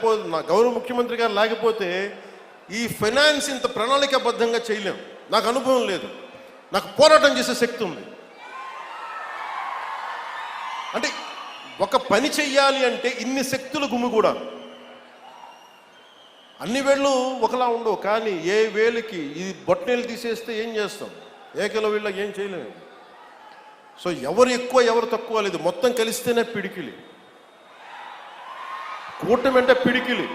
లేకపోతే నా గౌరవ ముఖ్యమంత్రి గారు లేకపోతే ఈ ఫైనాన్స్ ఇంత ప్రణాళికాబద్ధంగా చేయలేం. నాకు అనుభవం లేదు, నాకు పోరాటం చేసే శక్తి ఉంది. అంటే ఒక పని చెయ్యాలి అంటే ఇన్ని శక్తులు గుమిగూడా. అన్ని వేళ్ళు ఒకలా ఉండవు, కానీ ఏ వేలికి ఈ బొట్టనేలు తీసేస్తే ఏం చేస్తాం, ఏకల వీళ్ళకి ఏం చేయలేము. సో ఎవరు ఎక్కువ ఎవరు తక్కువ లేదు, మొత్తం కలిస్తేనే పిడికిలి. కూటమి అంటే పిడికిలి,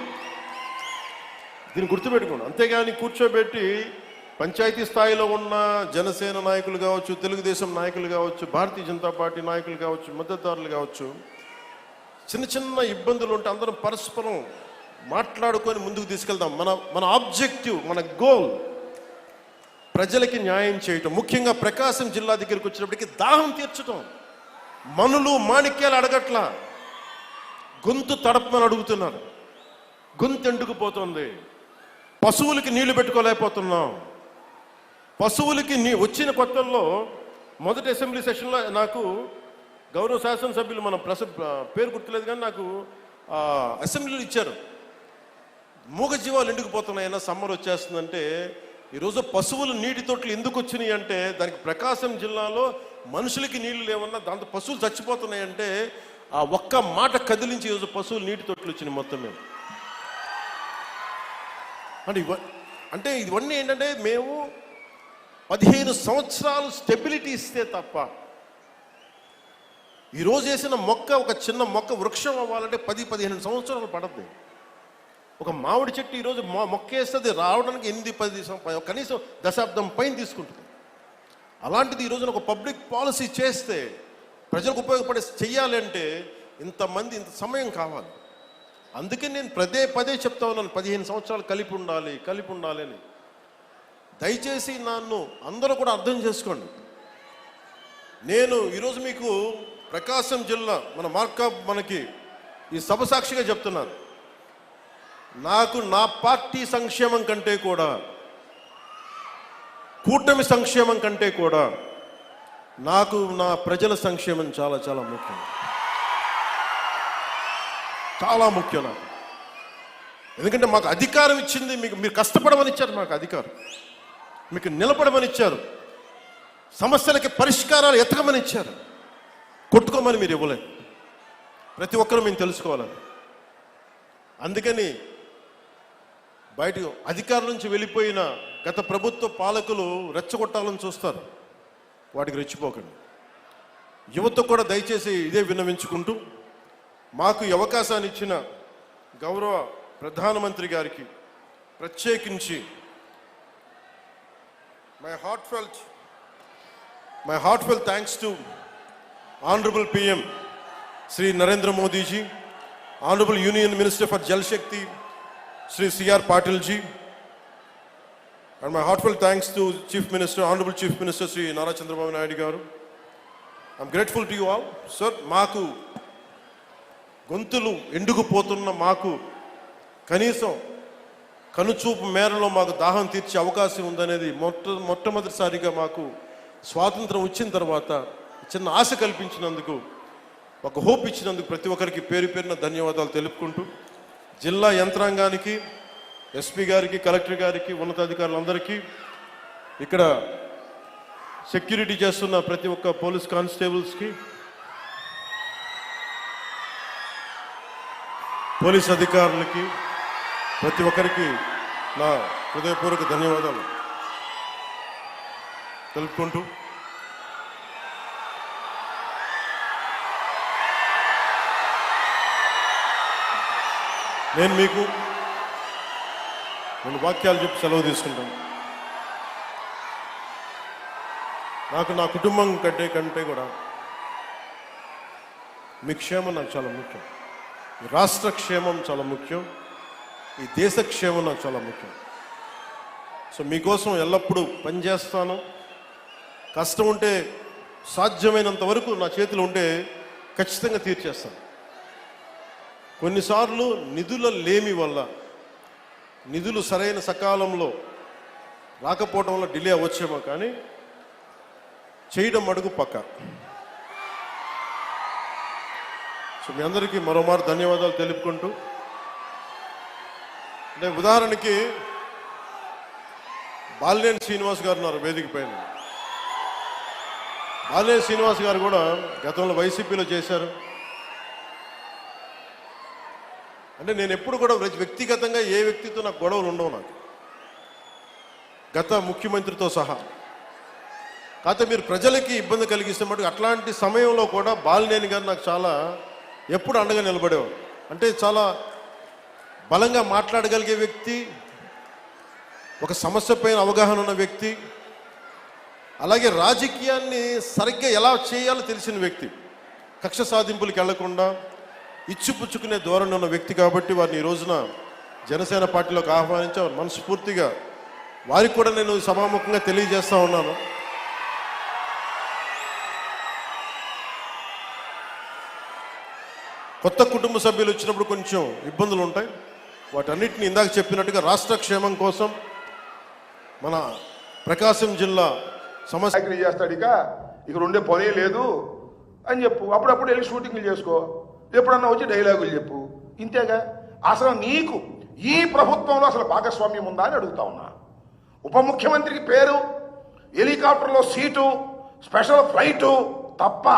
దీన్ని గుర్తుపెట్టుకోండి. అంతేగాని కూర్చోబెట్టి పంచాయతీ స్థాయిలో ఉన్న జనసేన నాయకులు కావచ్చు, తెలుగుదేశం నాయకులు కావచ్చు, భారతీయ జనతా పార్టీ నాయకులు కావచ్చు, మద్దతుదారులు కావచ్చు, చిన్న చిన్న ఇబ్బందులు ఉంటే అందరం పరస్పరం మాట్లాడుకొని ముందుకు తీసుకెళ్దాం. మన ఆబ్జెక్టివ్, మన గోల్ ప్రజలకి న్యాయం చేయటం. ముఖ్యంగా ప్రకాశం జిల్లా దగ్గరికి వచ్చినప్పటికీ దాహం తీర్చటం. మనులు మాణిక్యాలు అడగట్లా, గొంతు తడపమని అడుగుతున్నారు. గొంతు ఎండుకుపోతుంది. పశువులకి నీళ్లు పెట్టుకోలేకపోతున్నాం. పశువులకి వచ్చిన కొత్తల్లో మొదటి అసెంబ్లీ సెషన్లో నాకు గౌరవ శాసనసభ్యులు, మన పేరు గుర్తులేదు కానీ నాకు అసెంబ్లీలో ఇచ్చారు. మూగజీవాలు ఎండుకుపోతున్నాయన్నా సమ్మర్ వచ్చేస్తుందంటే, ఈరోజు పశువులు నీటి తొట్లు ఎందుకు వచ్చినాయి అంటే దానికి ప్రకాశం జిల్లాలో మనుషులకి నీళ్లు లేవన్నా దాంతో పశువులు చచ్చిపోతున్నాయంటే ఆ ఒక్క మాట కదిలించి ఈరోజు పశువులు నీటి తొట్లు వచ్చినాయి మొత్తం మేము. అంటే ఇవన్నీ ఏంటంటే మేము 15 సంవత్సరాలు స్టెబిలిటీ ఇస్తే తప్ప, ఈరోజు వేసిన మొక్క, ఒక చిన్న మొక్క వృక్షం అవ్వాలంటే 10-15 సంవత్సరాలు పడుతుంది. ఒక మామిడి చెట్టు ఈరోజు మొక్క వేస్తుంది రావడానికి 8-10 కనీసం దశాబ్దం పైన తీసుకుంటుంది. అలాంటిది ఈరోజున ఒక పబ్లిక్ పాలసీ చేస్తే ప్రజలకు ఉపయోగపడే చెయ్యాలి అంటే ఇంతమంది ఇంత సమయం కావాలి. అందుకే నేను పదే చెప్తా ఉన్నాను, 15 సంవత్సరాలు కలిపి ఉండాలి అని. దయచేసి నన్ను అందరూ కూడా అర్థం చేసుకోండి. నేను ఈరోజు మీకు ప్రకాశం జిల్లా మనకి ఈ సభ సాక్షిగా చెప్తున్నాను, నాకు నా పార్టీ సంక్షేమం కంటే కూడా, కూటమి సంక్షేమం కంటే కూడా నాకు నా ప్రజల సంక్షేమం చాలా చాలా ముఖ్యం. చాలా ముఖ్యం నాకు. ఎందుకంటే మాకు అధికారం ఇచ్చింది, మీరు కష్టపడమని ఇచ్చారు, మాకు అధికారం, మీకు నిలబడమని ఇచ్చారు, సమస్యలకి పరిష్కారాలు ఎతకమని ఇచ్చారు, కొట్టుకోమని మీరు ఇవ్వలేదు. ప్రతి ఒక్కరూ మేము తెలుసుకోవాలని. అందుకని బయట అధికారం నుంచి వెళ్ళిపోయిన గత ప్రభుత్వ పాలకులు రెచ్చగొట్టాలని చూస్తారు, వాటికి రెచ్చిపోకండి. యువత కూడా దయచేసి ఇదే విన్నవించుకుంటూ, మాకు ఈ అవకాశాన్ని ఇచ్చిన గౌరవ ప్రధానమంత్రి గారికి ప్రత్యేకించి my heartfelt thanks to Honorable PM Sri Narendra Modi ji, Honorable Union Minister for Jal Shakti Sri C.R. Patil ji, and my heartfelt thanks to Honorable Chief Minister Sri Nara Chandrababu Naidu garu. I'm grateful to you all. Sir, మాకు గొంతులు ఎండుకుపోతున్న మాకు కనీసం కనుచూపు మేరలో మాకు దాహం తీర్చే అవకాశం ఉందనేది మొట్టమొదటిసారిగా మాకు స్వాతంత్రం వచ్చిన తర్వాత చిన్న ఆశ కల్పించినందుకు, ఒక హోప్ ఇచ్చినందుకు ప్రతి ఒక్కరికి పేరు పేరున ధన్యవాదాలు తెలుపుకుంటూ, జిల్లా యంత్రాంగానికి, ఎస్పీ గారికి, కలెక్టర్ గారికి, ఉన్నతాధికారులందరికీ, ఇక్కడ సెక్యూరిటీ చేస్తున్న ప్రతి ఒక్క పోలీస్ కానిస్టేబుల్స్కి, పోలీస్ అధికారులకి, ప్రతి ఒక్కరికి నా హృదయపూర్వక ధన్యవాదాలు తెలుపుకుంటూ, నేను మీకు 2 వాక్యాలు చెప్పి సెలవు తీసుకుంటాను. నాకు నా కుటుంబం కంటే కూడా మీ క్షేమం నాకు చాలా ముఖ్యం. ఈ రాష్ట్ర క్షేమం చాలా ముఖ్యం. ఈ దేశ క్షేమం నాకు చాలా ముఖ్యం. సో మీకోసం ఎల్లప్పుడూ పనిచేస్తాను. కష్టం ఉంటే సాధ్యమైనంత వరకు నా చేతిలో ఉంటే ఖచ్చితంగా తీర్చేస్తాను. కొన్నిసార్లు నిధుల లేమి వల్ల, నిధులు సరైన సకాలంలో రాకపోవడం వల్ల డిలే అవ్వచ్చేమో, కానీ చేయడం అడుగు పక్క. సో మీ అందరికీ మరోమారు ధన్యవాదాలు తెలుపుకుంటూ, అంటే ఉదాహరణకి బాలినేని శ్రీనివాస్ గారు ఉన్నారు వేదిక పైన. బాలినేని శ్రీనివాస్ గారు కూడా గతంలో వైసీపీలో చేశారు. అంటే నేను ఎప్పుడు కూడా వ్యక్తిగతంగా ఏ వ్యక్తితో నాకు గొడవలు ఉండవు, నాకు గత ముఖ్యమంత్రితో సహా. కాకపోతే మీరు ప్రజలకి ఇబ్బంది కలిగిస్తే మటుకు అట్లాంటి సమయంలో కూడా బాలినేని గారు నాకు చాలా ఎప్పుడు అండగా నిలబడేవాడు. అంటే చాలా బలంగా మాట్లాడగలిగే వ్యక్తి, ఒక సమస్య పైన అవగాహన ఉన్న వ్యక్తి, అలాగే రాజకీయాన్ని సరిగ్గా ఎలా చేయాలో తెలిసిన వ్యక్తి, కక్ష సాధింపులకు వెళ్లకుండా ఇచ్చిపుచ్చుకునే ధోరణి ఉన్న వ్యక్తి. కాబట్టి వారిని ఈ రోజున జనసేన పార్టీలోకి ఆహ్వానించారు. మనస్ఫూర్తిగా వారికి కూడా నేను సభాముఖంగా తెలియజేస్తా ఉన్నాను. కొత్త కుటుంబ సభ్యులు వచ్చినప్పుడు కొంచెం ఇబ్బందులు ఉంటాయి. వాటన్నిటిని ఇందాక చెప్పినట్టుగా రాష్ట్ర క్షేమం కోసం మన ప్రకాశం జిల్లా సమస్య చేస్తాడు. ఇక ఉండే పనే లేదు అని చెప్పు. అప్పుడప్పుడు వెళ్ళి షూటింగ్లు చేసుకో, ఎప్పుడన్నా వచ్చి డైలాగులు చెప్పు. ఇంతేగా. అసలు నీకు ఈ ప్రభుత్వంలో అసలు భాగస్వామ్యం ఉందా అని అడుగుతా ఉన్నా. ఉప ముఖ్యమంత్రికి పేరు, హెలికాప్టర్లో సీటు, స్పెషల్ ఫ్లైటు తప్ప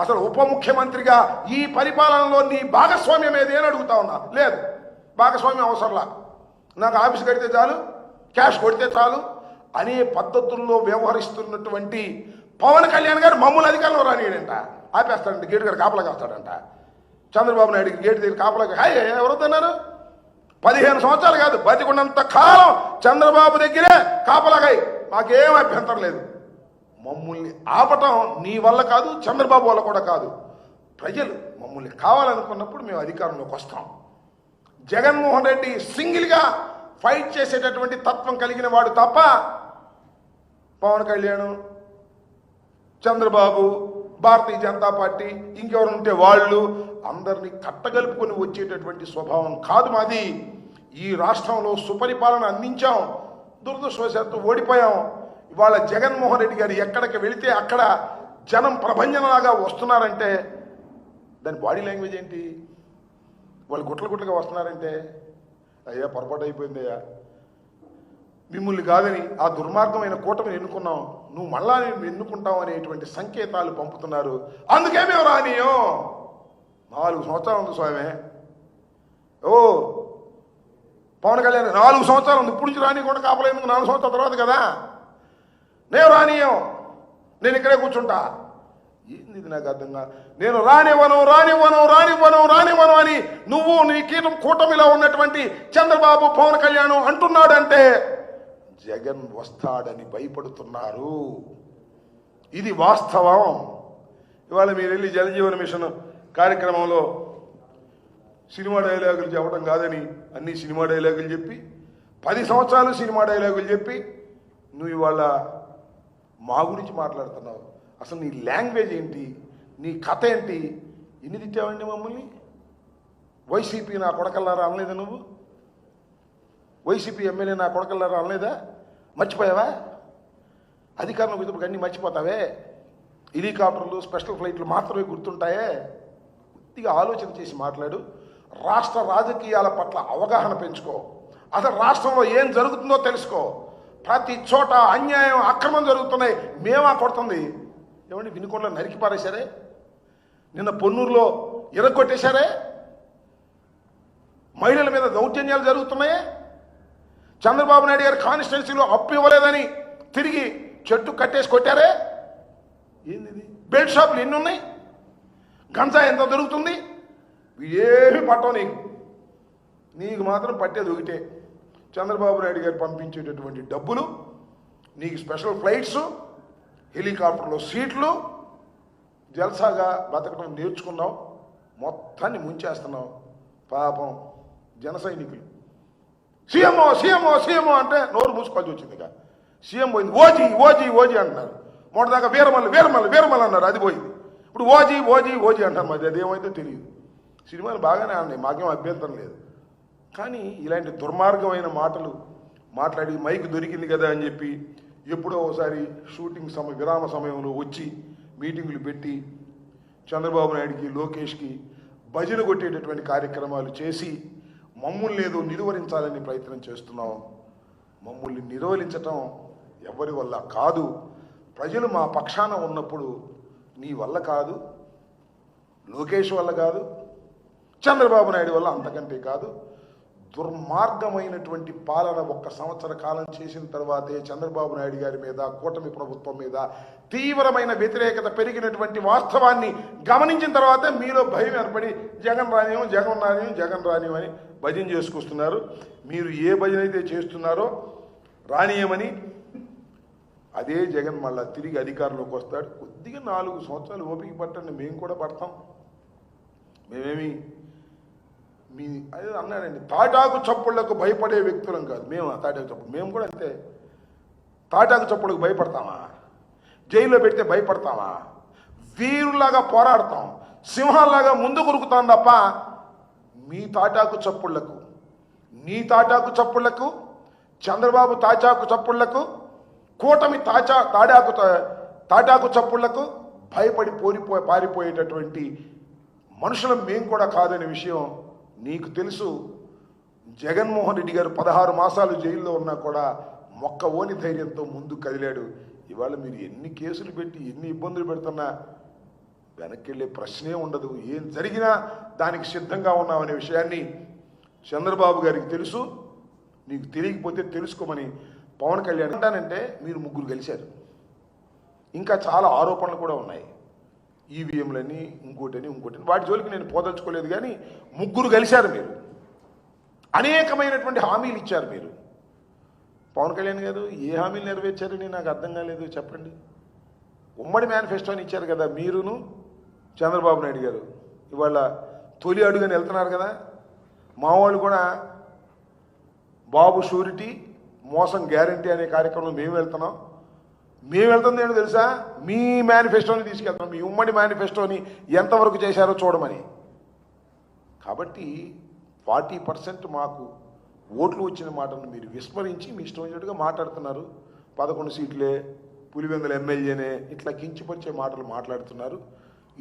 అసలు ఉప ముఖ్యమంత్రిగా ఈ పరిపాలనలో నీ భాగస్వామ్యం ఏది అని అడుగుతా ఉన్నా. లేదు, భాగస్వామ్యం అవసరంలా, నాకు ఆఫీస్ కడితే చాలు, క్యాష్ కొడితే చాలు అనే పద్ధతుల్లో వ్యవహరిస్తున్నటువంటి పవన్ కళ్యాణ్ గారు మమ్మల్ని అధికారంలో రానియడంట, ఆపేస్తాడంట, గేటు గారు కాపలా కాస్తాడంట. చంద్రబాబు నాయుడికి గేటు దగ్గర కాపలా ఎవరొద్దన్నారు? 15 సంవత్సరాలు కాదు, బతికున్నంత కాలం చంద్రబాబు దగ్గరే కాపలాగాయి, మాకేం అభ్యంతరం లేదు. మమ్మల్ని ఆపటం నీ వల్ల కాదు, చంద్రబాబు వల్ల కూడా కాదు. ప్రజలు మమ్మల్ని కావాలనుకున్నప్పుడు మేము అధికారంలోకి వస్తాం. జగన్మోహన్ రెడ్డి సింగిల్గా ఫైట్ చేసేటటువంటి తత్వం కలిగిన వాడు తప్ప పవన్ కళ్యాణ్, చంద్రబాబు, భారతీయ జనతా పార్టీ, ఇంకెవరు ఉంటే వాళ్ళు అందరినీ కట్టగలుపుకొని వచ్చేటటువంటి స్వభావం కాదు మాది. ఈ రాష్ట్రంలో సుపరిపాలన అందించాం, దురదృష్టవశాత్తు ఓడిపోయాం. ఇవాళ జగన్మోహన్ రెడ్డి గారు ఎక్కడికి వెళితే అక్కడ జనం ప్రభంజనలాగా వస్తున్నారంటే దాని బాడీ లాంగ్వేజ్ ఏంటి? వాళ్ళు గుట్లుగా వస్తున్నారంటే అయ్యా పొరపాటు అయిపోయిందయ్యా, మిమ్మల్ని కాదని ఆ దుర్మార్గమైన కూటమిని ఎన్నుకున్నాం, నువ్వు మళ్ళా నేను ఎన్నుకుంటావు అనేటువంటి సంకేతాలు పంపుతున్నారు. అందుకే మేము రానియం. 4 సంవత్సరాలు ఉంది స్వామి. ఓ పవన్ కళ్యాణ్ 4 సంవత్సరాలు ఉంది, ఇప్పుడు నుంచి రానియకుండా కాపలేందుకు 4 సంవత్సరాల తర్వాత కదా. నేను రానియం, నేను ఇక్కడే కూర్చుంటా. ఏంది ఇది నాకు అర్థంగా. నేను రానివ్వను అని నువ్వు నీ కూటమిలో ఉన్నటువంటి చంద్రబాబు, పవన్ కళ్యాణ్ అంటున్నాడంటే జగన్ వస్తాడని భయపడుతున్నారు. ఇది వాస్తవం. ఇవాళ మీరు వెళ్ళి జలజీవన మిషన్ కార్యక్రమంలో సినిమా డైలాగులు చెప్పడం కాదని అన్ని సినిమా డైలాగులు చెప్పి 10 సంవత్సరాలు సినిమా డైలాగులు చెప్పి నువ్వు ఇవాళ మా గురించి మాట్లాడుతున్నావు. అసలు నీ లాంగ్వేజ్ ఏంటి, నీ కథ ఏంటి? ఎన్ని తిట్టావండి మమ్మల్ని? వైసీపీ నా కొడకల్లారా అనలేదా? నువ్వు వైసీపీ ఎమ్మెల్యే నా కొడకల్లారా అనలేదా? మర్చిపోయావా? అధికారంలో ఇప్పుడు అన్నీ మర్చిపోతావే. హెలికాప్టర్లు, స్పెషల్ ఫ్లైట్లు మాత్రమే గుర్తుంటాయే. కొద్దిగా ఆలోచన చేసి మాట్లాడు. రాష్ట్ర రాజకీయాల పట్ల అవగాహన పెంచుకో. అసలు రాష్ట్రంలో ఏం జరుగుతుందో తెలుసుకో. ప్రతి చోట అన్యాయం, అక్రమం జరుగుతున్నాయి. మేమా కొడుతుంది? ఏమండి వినుకొండలో నరికి పారేశారే, నిన్న పొన్నూరులో ఇరగొట్టేశారే, మహిళల మీద దౌర్జన్యాలు జరుగుతున్నాయే, చంద్రబాబు నాయుడు గారి కాన్స్టిట్యున్సీలో అప్పు ఇవ్వలేదని తిరిగి చెట్టు కట్టేసి కొట్టారే. ఏంది? బెల్ట్ షాపులు ఎన్ని ఉన్నాయి? గంజా ఎంత దొరుకుతుంది? ఏమి పట్టవు నీకు మాత్రం పట్టేది ఒకటే, చంద్రబాబు నాయుడు గారు పంపించేటటువంటి డబ్బులు, నీకు స్పెషల్ ఫ్లైట్స్, హెలికాప్టర్లో సీట్లు, జల్సాగా బతకడం నేర్చుకున్నావు, మొత్తాన్ని ముంచేస్తున్నావు. పాపం జన సైనికులు సీఎంఓ అంటే నోరు మూసుకోవాల్సి వచ్చింది. ఇక సీఎం పోయింది, ఓజీ అంటున్నారు. మొదటిదాకా వీరమల్లు అన్నారు, అది పోయింది. ఇప్పుడు ఓజీ అంటారు. మరి అదేమైతే తెలియదు. సినిమాలు బాగానే ఉన్నాయి, మాకేం అభ్యంతరం లేదు. కానీ ఇలాంటి దుర్మార్గమైన మాటలు మాట్లాడి మైక్ దొరికింది కదా అని చెప్పి ఎప్పుడో ఒకసారి షూటింగ్ విరామ సమయంలో వచ్చి మీటింగులు పెట్టి చంద్రబాబు నాయుడికి, లోకేష్కి భజన కొట్టేటటువంటి కార్యక్రమాలు చేసి మమ్మల్ని ఏదో నిలువరించాలని ప్రయత్నం చేస్తున్నావు. మమ్మల్ని నిలువరించటం ఎవరి వల్ల కాదు. ప్రజలు మా పక్షాన ఉన్నప్పుడు నీ వల్ల కాదు, లోకేష్ వల్ల కాదు, చంద్రబాబు నాయుడు వల్ల అంతకంటే కాదు. దుర్మార్గమైనటువంటి పాలన 1 సంవత్సర కాలం చేసిన తర్వాతే చంద్రబాబు నాయుడు గారి మీద, కూటమి ప్రభుత్వం మీద తీవ్రమైన వ్యతిరేకత పెరిగినటువంటి వాస్తవాన్ని గమనించిన తర్వాతే మీలో భయం ఏర్పడి జగన్ రానియం, జగన్ రానియం, జగన్ రానియం అని భజన చేసుకొస్తున్నారు. మీరు ఏ భజన అయితే చేస్తున్నారో రానియమని అదే జగన్ మళ్ళా తిరిగి అధికారంలోకి వస్తాడు. కొద్దిగా 4 సంవత్సరాలు ఓపిక పట్టండి, మేము కూడా పడతాం. మేమేమి మీ అదే అన్నాడండి, తాటాకు చప్పుళ్లకు భయపడే వ్యక్తులం కాదు మేము. తాటాకు చప్పుడు మేము కూడా అంతే. తాటాకు చప్పుడుకు భయపడతామా? జైల్లో పెడితే భయపడతామా? వీరులాగా పోరాడతాం, సింహాల్లాగా ముందు కొరుకుతాం తప్ప మీ తాటాకు చప్పుళ్లకు, నీ తాటాకు చప్పుళ్లకు, చంద్రబాబు తాటాకు చప్పుళ్లకు, కూటమి తాటాకు చప్పుళ్లకు భయపడి పారిపోయేటటువంటి మనుషులం మేము కూడా కాదనే విషయం నీకు తెలుసు. జగన్మోహన్ రెడ్డి గారు 16 మాసాలు జైల్లో ఉన్నా కూడా మొక్కవోని ధైర్యంతో ముందుకు కదిలాడు. ఇవాళ మీరు ఎన్ని కేసులు పెట్టి ఎన్ని ఇబ్బందులు పెడుతున్నా వెనక్కి వెళ్ళే ప్రశ్నే ఉండదు. ఏం జరిగినా దానికి సిద్ధంగా ఉన్నామనే విషయాన్ని చంద్రబాబు గారికి తెలుసు. నీకు తెలియకపోతే తెలుసుకోమని పవన్ కళ్యాణ్ అంటానంటే మీరు 3 కలిశారు. ఇంకా చాలా ఆరోపణలు కూడా ఉన్నాయి. ఈవీఎంలని ఇంకోటని వాటి జోలికి నేను పోదలుచుకోలేదు. కానీ 3 కలిశారు మీరు. అనేకమైనటువంటి హామీలు ఇచ్చారు మీరు. పవన్ కళ్యాణ్ గారు ఏ హామీలు నెరవేర్చారని నాకు అర్థం కాలేదు, చెప్పండి. ఉమ్మడి మేనిఫెస్టోని ఇచ్చారు కదా మీరును చంద్రబాబు నాయుడు గారు. ఇవాళ తొలి అడుగుని వెళ్తున్నారు కదా. మా వాళ్ళు కూడా బాబు షూరిటీ మోసం గ్యారంటీ అనే కార్యక్రమంలో మేము వెళ్తున్నాం. మేము వెళ్తుంది ఏంటో తెలుసా? మీ మేనిఫెస్టోని తీసుకెళ్తాం. మీ ఉమ్మడి మేనిఫెస్టోని ఎంతవరకు చేశారో చూడమని. కాబట్టి 40% మాకు ఓట్లు వచ్చిన మాటను మీరు విస్మరించి మీ ఇష్టం వచ్చినట్టుగా మాట్లాడుతున్నారు. 11 సీట్లే, పులివెందుల ఎమ్మెల్యేనే, ఇట్లా కించిపరిచే మాటలు మాట్లాడుతున్నారు.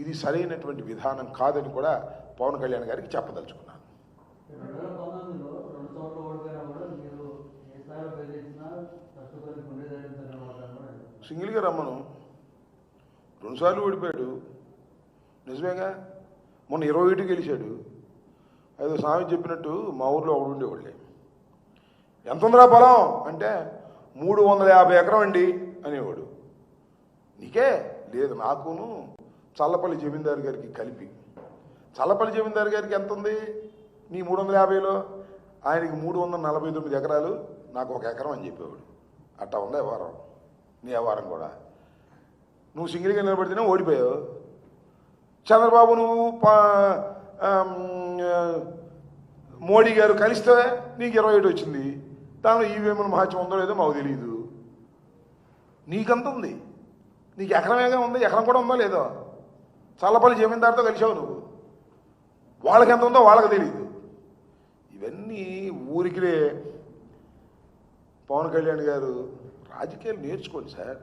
ఇది సరైనటువంటి విధానం కాదని కూడా పవన్ కళ్యాణ్ గారికి చెప్పదలుచుకున్నాను. సింగిల్గా రమ్మను. 2 సార్లు ఓడిపోయాడు, నిజమేగా. మొన్న 21 గెలిచాడు. ఏదో స్వామి చెప్పినట్టు మా ఊర్లో ఒకడు ఉండేవాళ్ళే, ఎంత ఉందిరా పొలం అంటే 350 ఎకరం అండి అనేవాడు. నీకే లేదు, నాకును చల్లపల్లి జమీందారు గారికి కలిపి. చల్లపల్లి జమీందారు గారికి ఎంత ఉంది నీ 350లో? ఆయనకి 349 ఎకరాలు, నాకు 1 ఎకరం అని చెప్పేవాడు. అట్టా ఉంది వ్యవహారం. నీ వ్యవహారం కూడా నువ్వు సింగిల్గా నిలబడితేనే ఓడిపోయావు. చంద్రబాబు నువ్వు మోడీ గారు కలిస్తే నీకు 27 వచ్చింది. దానిలో ఈవీఎంల మహత్యం ఉందో లేదో మాకు తెలియదు. నీకంత ఉంది, నీకు ఎకరమేగా ఉంది, ఎకరం కూడా ఉందో లేదో. చల్లపల్లి జమీందారుతో కలిసావు నువ్వు, వాళ్ళకి ఎంత ఉందో వాళ్ళకి తెలియదు. ఇవన్నీ ఊరికిలే. పవన్ కళ్యాణ్ గారు రాజకీయాలు నేర్చుకోండి సార్,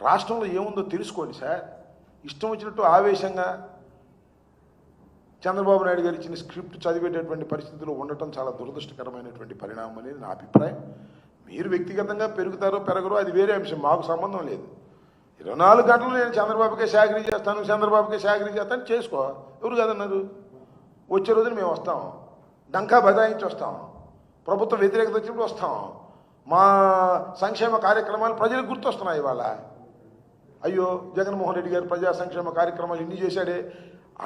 రాష్ట్రంలో ఏముందో తెలుసుకోండి సార్. ఇష్టం వచ్చినట్టు ఆవేశంగా చంద్రబాబు నాయుడు గారు ఇచ్చిన స్క్రిప్ట్ చదివేటటువంటి పరిస్థితుల్లో ఉండటం చాలా దురదృష్టకరమైనటువంటి పరిణామం అనేది నా అభిప్రాయం. మీరు వ్యక్తిగతంగా పెరుగుతారో పెరగరో అది వేరే అంశం, మాకు సంబంధం లేదు. 24 గంటలు నేను చంద్రబాబుకే చాకరీ చేస్తాను, చంద్రబాబుకే చాకరీ చేస్తాను, చేసుకో. ఎవరు కాదన్నారు? వచ్చే రోజున మేము వస్తాం, డంకా బదాయించి వస్తాం, ప్రభుత్వ వ్యతిరేకత వచ్చినప్పుడు వస్తాం. మా సంక్షేమ కార్యక్రమాలు ప్రజలకు గుర్తొస్తున్నాయి ఇవాళ. అయ్యో జగన్మోహన్ రెడ్డి గారు ప్రజా సంక్షేమ కార్యక్రమాలు ఇన్ని చేశాడే,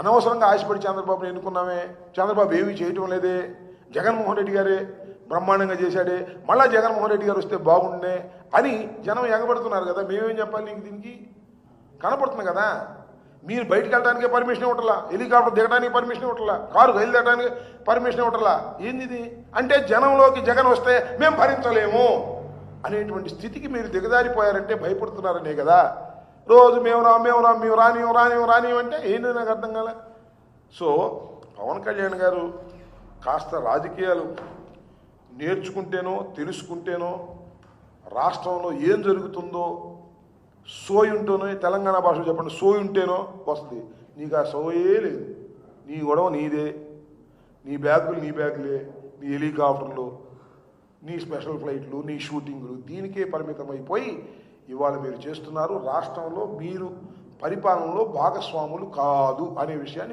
అనవసరంగా ఆశపడి చంద్రబాబుని ఎన్నుకున్నామే, చంద్రబాబు ఏమీ చేయటం లేదే, జగన్మోహన్ రెడ్డి గారే బ్రహ్మాండంగా చేశాడే, మళ్ళా జగన్మోహన్ రెడ్డి గారు వస్తే బాగుండే అని జనం ఎగబడుతున్నారు కదా. మేమేం చెప్పాలి నీకు? దీనికి కనపడుతుంది కదా. మీరు బయటకు వెళ్ళడానికి పర్మిషన్ ఇవ్వట్లా, హెలికాప్టర్ దిగడానికి పర్మిషన్ ఇవ్వట్లా, కారు బయలుదేరడానికి పర్మిషన్ ఇవ్వట్లా. ఏంది ఇది అంటే? జనంలోకి జగన్ వస్తే మేము భరించలేము అనేటువంటి స్థితికి మీరు దిగజారిపోయారంటే భయపడుతున్నారనే కదా. రోజు మేము రాని అంటే ఏంటి నాకు అర్థం కాలే. సో పవన్ కళ్యాణ్ గారు కాస్త రాజకీయాలు నేర్చుకుంటేనో తెలుసుకుంటేనో రాష్ట్రంలో ఏం జరుగుతుందో సోయి ఉంటేనో, తెలంగాణ భాషలో చెప్పండి, సోయి ఉంటేనో వస్తుంది. నీకు ఆ సోయే లేదు. నీ గొడవ నీదే, నీ బ్యాగులు నీ బ్యాగులే, నీ హెలికాప్టర్లు, నీ స్పెషల్ ఫ్లైట్లు, నీ షూటింగ్లు దీనికే పరిమితమైపోయి ఇవాళ మీరు చేస్తున్నారు. రాష్ట్రంలో మీరు పరిపాలనలో భాగస్వాములు కాదు అనే విషయాన్ని